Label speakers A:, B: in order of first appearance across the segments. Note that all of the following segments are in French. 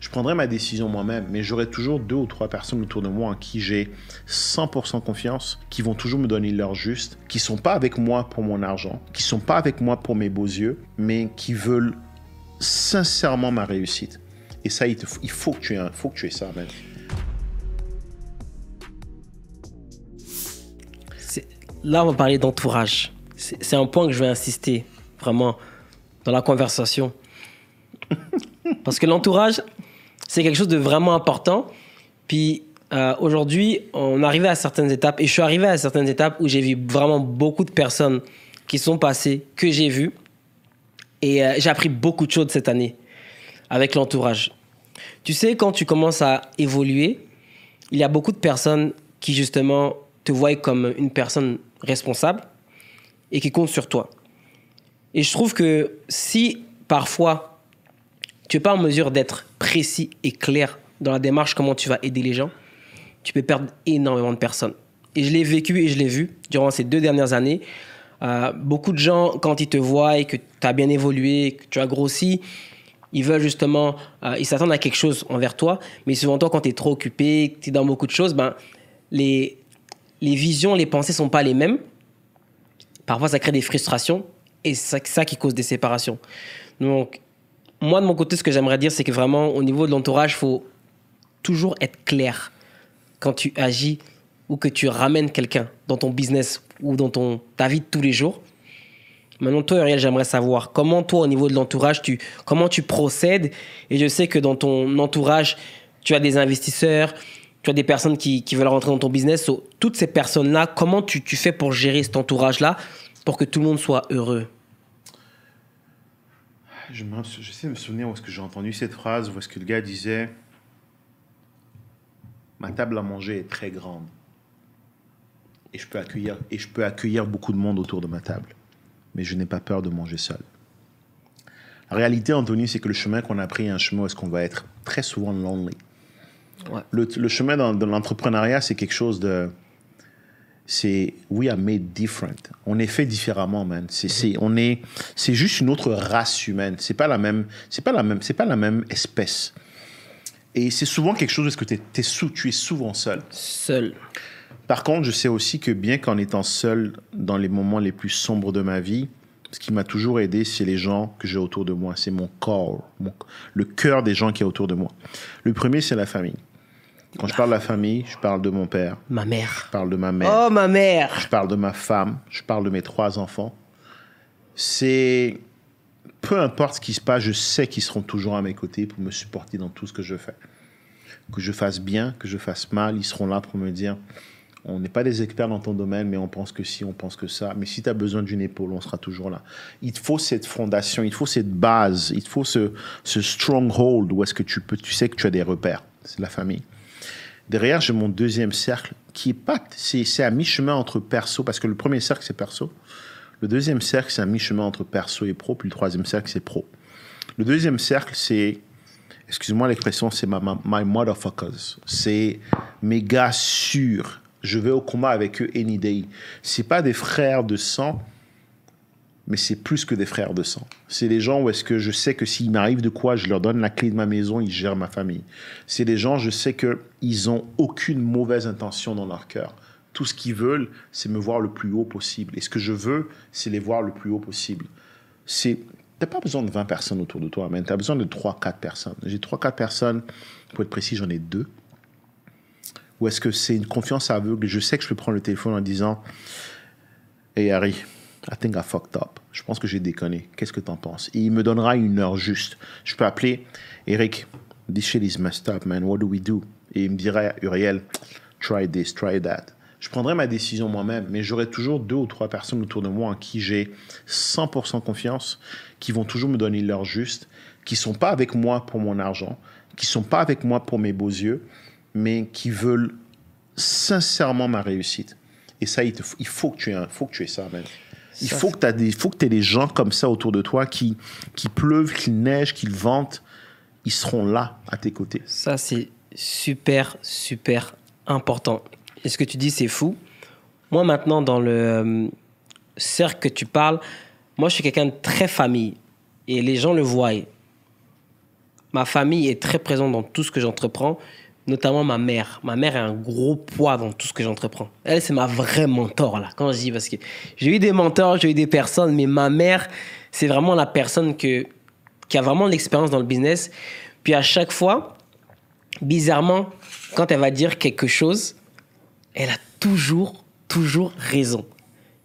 A: Je prendrai ma décision moi-même, mais j'aurai toujours 2 ou 3 personnes autour de moi en qui j'ai 100% confiance, qui vont toujours me donner l'heure juste, qui sont pas avec moi pour mon argent, qui sont pas avec moi pour mes beaux yeux, mais qui veulent sincèrement ma réussite. Et ça, il faut que tu aies ça, man.
B: Là, on va parler d'entourage. C'est un point que je vais insister vraiment dans la conversation. Parce que l'entourage, c'est quelque chose de vraiment important. Puis aujourd'hui, on arrivait à certaines étapes, et je suis arrivé à certaines étapes où j'ai vu vraiment beaucoup de personnes qui sont passées, que j'ai vues. Et j'ai appris beaucoup de choses cette année avec l'entourage. Tu sais, quand tu commences à évoluer, il y a beaucoup de personnes qui, justement, te voient comme une personne responsable et qui comptent sur toi. Et je trouve que si, parfois, tu n'es pas en mesure d'être précis et clair dans la démarche, comment tu vas aider les gens, tu peux perdre énormément de personnes. Et je l'ai vécu et je l'ai vu durant ces 2 dernières années. Beaucoup de gens, quand ils te voient et que tu as bien évolué, que tu as grossi, ils veulent justement, ils s'attendent à quelque chose envers toi. Mais souvent, toi, quand tu es trop occupé, tu es dans beaucoup de choses, les visions, les pensées ne sont pas les mêmes. Parfois, ça crée des frustrations et c'est ça qui cause des séparations. Donc, moi, de mon côté, ce que j'aimerais dire, c'est que vraiment, au niveau de l'entourage, il faut toujours être clair quand tu agis ou que tu ramènes quelqu'un dans ton business ou dans ta vie de tous les jours. Maintenant, toi, Uriel, j'aimerais savoir comment, toi, au niveau de l'entourage, comment tu procèdes. Et je sais que dans ton entourage, tu as des investisseurs, tu as des personnes qui veulent rentrer dans ton business. So, toutes ces personnes-là, comment tu fais pour gérer cet entourage-là pour que tout le monde soit heureux?
A: J'essaie de me souvenir où est-ce que j'ai entendu cette phrase, où est-ce que le gars disait « Ma table à manger est très grande et je peux accueillir beaucoup de monde autour de ma table, mais je n'ai pas peur de manger seul. » La réalité, Anthony, c'est que le chemin qu'on a pris est un chemin où est-ce qu'on va être très souvent lonely. Ouais. Le chemin de l'entrepreneuriat, c'est quelque chose de... we are made different. On est fait différemment, man. C'est juste une autre race humaine. C'est pas la même espèce. Et c'est souvent quelque chose parce que tu es souvent seul.
B: Seul.
A: Par contre, je sais aussi que bien qu'en étant seul dans les moments les plus sombres de ma vie, ce qui m'a toujours aidé, c'est les gens que j'ai autour de moi. C'est mon corps, le cœur des gens qui est autour de moi. Le premier, c'est la famille. Quand je parle de la famille, je parle de mon père.
B: Ma mère.
A: Je parle de ma mère.
B: Oh, ma mère.
A: Je parle de ma femme. Je parle de mes 3 enfants. C'est... Peu importe ce qui se passe, je sais qu'ils seront toujours à mes côtés pour me supporter dans tout ce que je fais. Que je fasse bien, que je fasse mal, ils seront là pour me dire on n'est pas des experts dans ton domaine, mais on pense que si, on pense que ça. Mais si tu as besoin d'une épaule, on sera toujours là. Il te faut cette fondation, il te faut cette base, il te faut ce stronghold où est-ce que tu sais que tu as des repères. C'est la famille. Derrière, j'ai mon deuxième cercle qui est pas... C'est à mi-chemin entre perso, parce que le premier cercle, c'est perso. Le deuxième cercle, c'est à mi-chemin entre perso et pro, puis le troisième cercle, c'est pro. Le deuxième cercle, c'est... Excuse-moi l'expression, c'est my motherfuckers. C'est mes gars sûrs. Je vais au combat avec eux any day. C'est pas des frères de sang, mais c'est plus que des frères de sang. C'est des gens où est-ce que je sais que s'il m'arrive de quoi, je leur donne la clé de ma maison, ils gèrent ma famille. C'est des gens, je sais qu'ils n'ont aucune mauvaise intention dans leur cœur. Tout ce qu'ils veulent, c'est me voir le plus haut possible. Et ce que je veux, c'est les voir le plus haut possible. Tu n'as pas besoin de 20 personnes autour de toi, mais tu as besoin de 3-4 personnes. J'ai 3-4 personnes, pour être précis, j'en ai 2. Ou est-ce que c'est une confiance aveugle? Je sais que je peux prendre le téléphone en disant « Hey Harry, I think I fucked up. Je pense que j'ai déconné. Qu'est-ce que tu en penses? » Et il me donnera une heure juste. Je peux appeler « Eric, this shit is messed up, man. What do we do? » Et il me dira « Uriel, try this, try that. » Je prendrai ma décision moi-même, mais j'aurai toujours 2 ou 3 personnes autour de moi en qui j'ai 100% confiance, qui vont toujours me donner l'heure juste, qui ne sont pas avec moi pour mon argent, qui ne sont pas avec moi pour mes beaux yeux, mais qui veulent sincèrement ma réussite. Et ça, il faut que tu aies ça, man. Il faut que tu aies des gens comme ça autour de toi qui pleuvent, qu'il neige, qu'il vente, ils seront là à tes côtés.
B: Ça, c'est super, super important. Et ce que tu dis, c'est fou. Moi, maintenant, dans le cercle que tu parles, moi, je suis quelqu'un de très famille. Et les gens le voient. ma famille est très présente dans tout ce que j'entreprends, notamment ma mère. Ma mère est un gros poids dans tout ce que j'entreprends. Elle, c'est ma vraie mentor, là, quand je dis, parce que j'ai eu des mentors, j'ai eu des personnes, mais ma mère, c'est vraiment la personne qui a vraiment de l'expérience dans le business. Puis à chaque fois, bizarrement, quand elle va dire quelque chose, elle a toujours raison.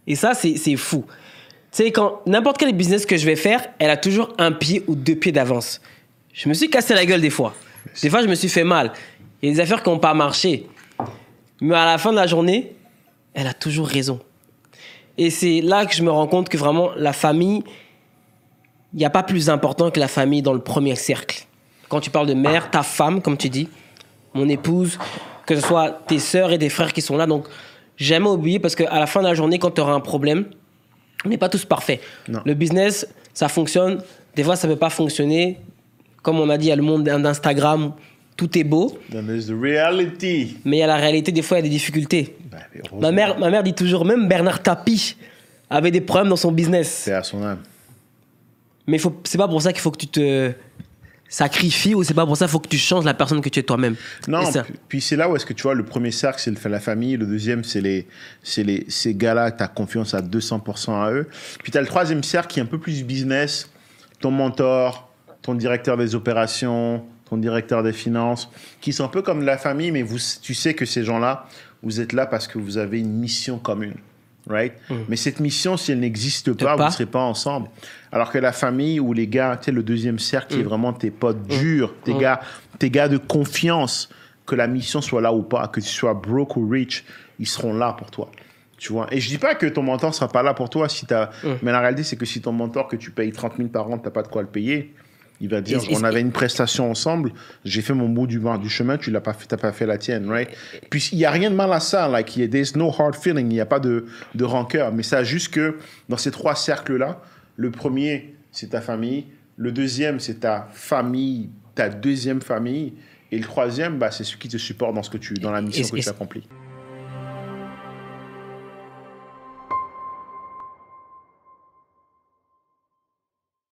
B: Et ça, c'est fou. Tu sais, quand n'importe quel business que je vais faire, elle a toujours un pied ou deux pieds d'avance. Je me suis cassé la gueule des fois. Des fois, je me suis fait mal. Il y a des affaires qui n'ont pas marché. Mais à la fin de la journée, elle a toujours raison. Et c'est là que je me rends compte que vraiment, la famille, il n'y a pas plus important que la famille dans le premier cercle. Quand tu parles de mère, ta femme, comme tu dis, mon épouse, que ce soit tes sœurs et tes frères qui sont là. Donc, jamais oublier parce qu'à la fin de la journée, quand tu auras un problème, on n'est pas tous parfaits.
A: Non.
B: Le business, ça fonctionne. Des fois, ça ne peut pas fonctionner. Comme on a dit, il y a le monde d'Instagram, tout est beau.
A: Then there's the reality.
B: Mais il y a la réalité, des fois, il y a des difficultés. Ma mère dit toujours, même Bernard Tapie avait des problèmes dans son business.
A: C'est à son âme.
B: Mais c'est pas pour ça qu'il faut que tu te sacrifies ou c'est pas pour ça qu'il faut que tu changes la personne que tu es toi-même.
A: Non, puis c'est là où est-ce que tu vois, le premier cercle, c'est la famille. Le deuxième, c'est ces gars-là, tu as confiance à 200% à eux. Puis tu as le troisième cercle qui est un peu plus business. Ton mentor, ton directeur des opérations, ton directeur des finances, qui sont un peu comme la famille, mais tu sais que ces gens-là, vous êtes là parce que vous avez une mission commune. Right? Mais cette mission, si elle n'existe pas, vous ne serez pas ensemble. Alors que la famille ou les gars, tu sais, le deuxième cercle qui est vraiment tes potes durs, tes gars de confiance, que la mission soit là ou pas, que tu sois broke ou rich, ils seront là pour toi. Tu vois? Et je dis pas que ton mentor ne sera pas là pour toi si mais la réalité, c'est que si ton mentor que tu payes 30 000 par an, tu n'as pas de quoi le payer, il va dire, on avait une prestation ensemble, j'ai fait mon bout du chemin, tu n'as pas fait la tienne, right? Puis il n'y a rien de mal à ça, like, there's no hard feeling, il n'y a pas de rancœur, mais ça juste que dans ces trois cercles-là, le premier, c'est ta famille, le deuxième, c'est ta famille, ta deuxième famille, et le troisième, bah, c'est ceux qui te supportent dans la mission que tu accomplis.